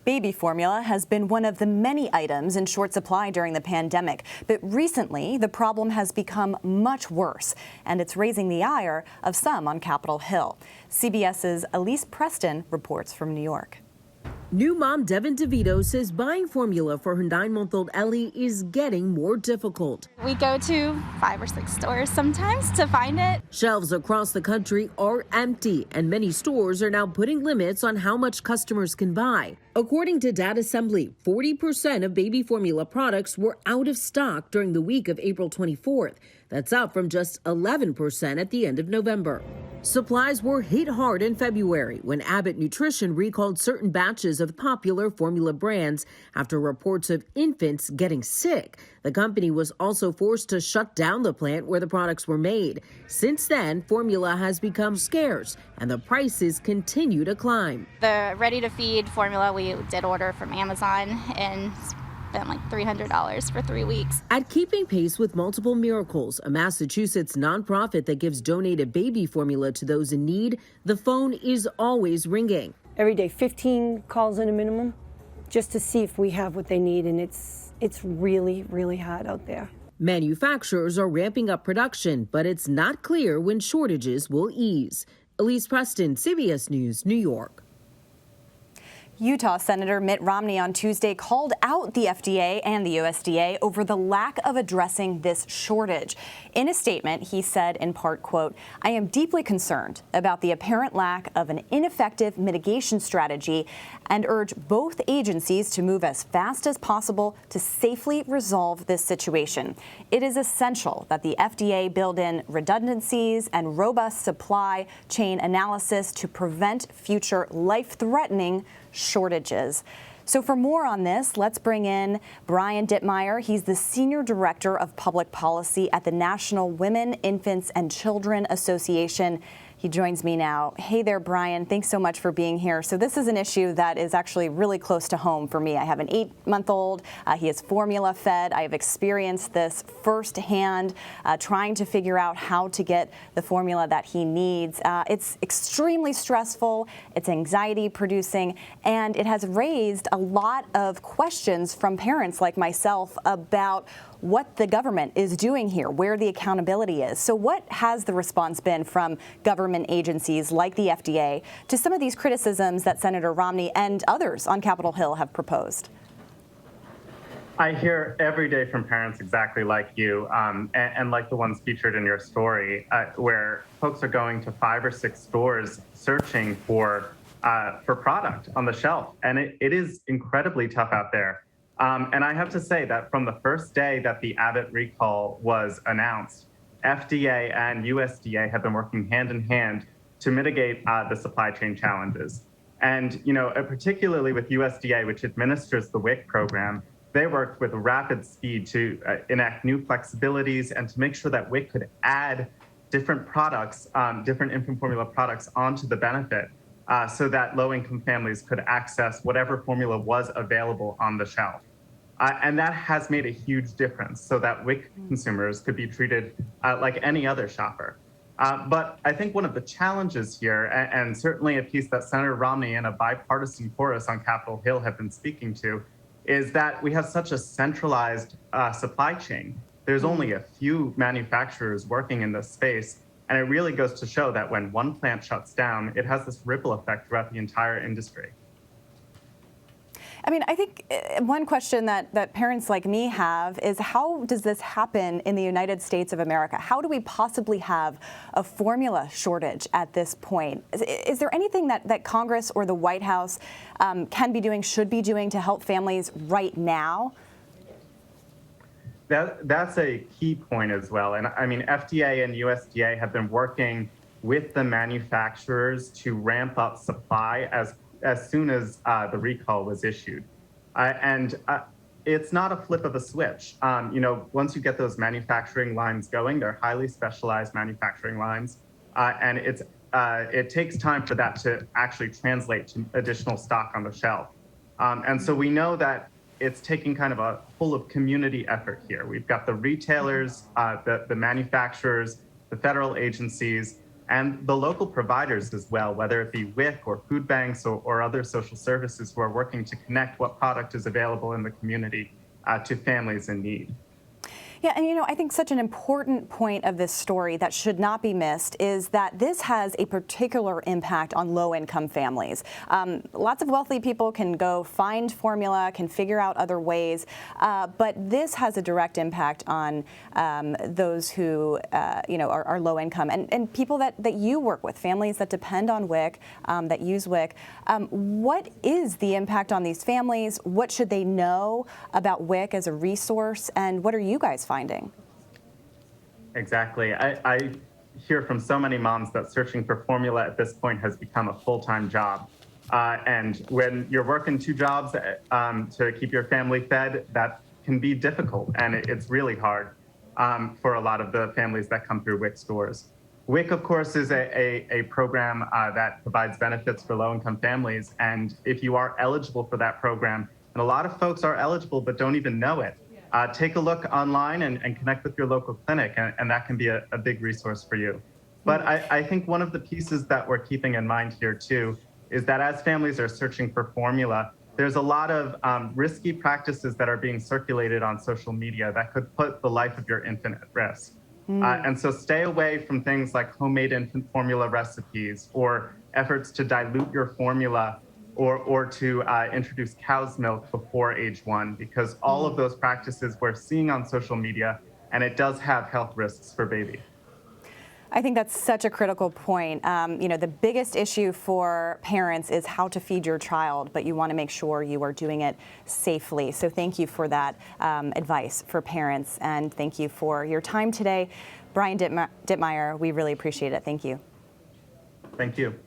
Baby formula has been one of the many items in short supply during the pandemic, but recently the problem has become much worse, and it's raising the ire of some on Capitol Hill. CBS's Elise Preston reports from New York. New mom Devin DeVito says buying formula for her 9-month-old Ellie is getting more difficult. We go to 5 or 6 stores sometimes to find it. Shelves across the country are empty, and many stores are now putting limits on how much customers can buy. According to Data Assembly, 40% of baby formula products were out of stock during the week of April 24th. That's up from just 11% at the end of November. Supplies were hit hard in February when Abbott Nutrition recalled certain batches of popular formula brands after reports of infants getting sick. The company was also forced to shut down the plant where the products were made. Since then, formula has become scarce and the prices continue to climb. The ready-to-feed formula we did order from Amazon and spent like $300 for 3 weeks. At keeping pace with Multiple Miracles, a Massachusetts nonprofit that gives donated baby formula to those in need, the phone is always ringing. Every day, 15 calls in a minimum, just to see if we have what they need, and it's really, really hard out there. Manufacturers are ramping up production, but it's not clear when shortages will ease. Elise Preston, CBS News, New York. Utah Senator Mitt Romney on Tuesday called out the FDA and the USDA over the lack of addressing this shortage. In a statement, he said in part, quote, "I am deeply concerned about the apparent lack of an ineffective mitigation strategy and urge both agencies to move as fast as possible to safely resolve this situation. It is essential that the FDA build in redundancies and robust supply chain analysis to prevent future life-threatening shortages." So for more on this, let's bring in Brian Dittmeier. He's the Senior Director of Public Policy at the National Women, Infants, and Children Association. He joins me now. Hey there, Brian. Thanks so much for being here. So this is an issue that is actually really close to home for me. I have an 8-month-old. He is formula fed. I have experienced this firsthand, trying to figure out how to get the formula that he needs. It's extremely stressful. It's anxiety producing, and it has raised a lot of questions from parents like myself about what the government is doing here, where the accountability is. So what has the response been from government agencies like the FDA to some of these criticisms that Senator Romney and others on Capitol Hill have proposed? I hear every day from parents exactly like you, and like the ones featured in your story, where folks are going to 5 or 6 stores searching for product on the shelf. And it is incredibly tough out there. And I have to say that from the first day that the Abbott recall was announced, FDA and USDA have been working hand in hand to mitigate the supply chain challenges. And, particularly with USDA, which administers the WIC program, they worked with rapid speed to enact new flexibilities and to make sure that WIC could add different products, different infant formula products onto the benefit so that low-income families could access whatever formula was available on the shelf. And that has made a huge difference so that WIC consumers could be treated like any other shopper. But I think one of the challenges here, and certainly a piece that Senator Romney and a bipartisan chorus on Capitol Hill have been speaking to, is that we have such a centralized supply chain. There's only a few manufacturers working in this space. And it really goes to show that when one plant shuts down, it has this ripple effect throughout the entire industry. I mean, I think one question that parents like me have is, how does this happen in the United States of America? How do we possibly have a formula shortage at this point? Is there anything that Congress or the White House can be doing, should be doing to help families right now? That's a key point as well. And I mean, FDA and USDA have been working with the manufacturers to ramp up supply as soon as the recall was issued. And it's not a flip of a switch. Once you get those manufacturing lines going, they're highly specialized manufacturing lines. And it takes time for that to actually translate to additional stock on the shelf. And so we know that it's taking kind of a full of community effort here. We've got the retailers, the manufacturers, the federal agencies, and the local providers as well, whether it be WIC or food banks or other social services who are working to connect what product is available in the community to families in need. Yeah, and I think such an important point of this story that should not be missed is that this has a particular impact on low-income families. Lots of wealthy people can go find formula, can figure out other ways, but this has a direct impact on those who, are low-income and people that you work with, families that depend on WIC, that use WIC. What is the impact on these families? What should they know about WIC as a resource, and what are you guys finding? Exactly. I hear from so many moms that searching for formula at this point has become a full-time job. And when you're working 2 jobs to keep your family fed, that can be difficult, and it's really hard for a lot of the families that come through WIC stores. WIC, of course, is a program that provides benefits for low-income families, and if you are eligible for that program, and a lot of folks are eligible but don't even know it, take a look online and connect with your local clinic, and that can be a big resource for you. But I think one of the pieces that we're keeping in mind here too is that as families are searching for formula, there's a lot of risky practices that are being circulated on social media that could put the life of your infant at risk. And so stay away from things like homemade infant formula recipes or efforts to dilute your formula or to introduce cow's milk before age 1, because all of those practices we're seeing on social media, and it does have health risks for baby. I think that's such a critical point. The biggest issue for parents is how to feed your child, but you want to make sure you are doing it safely. So thank you for that advice for parents, and thank you for your time today. Brian Dittmeier, we really appreciate it. Thank you. Thank you.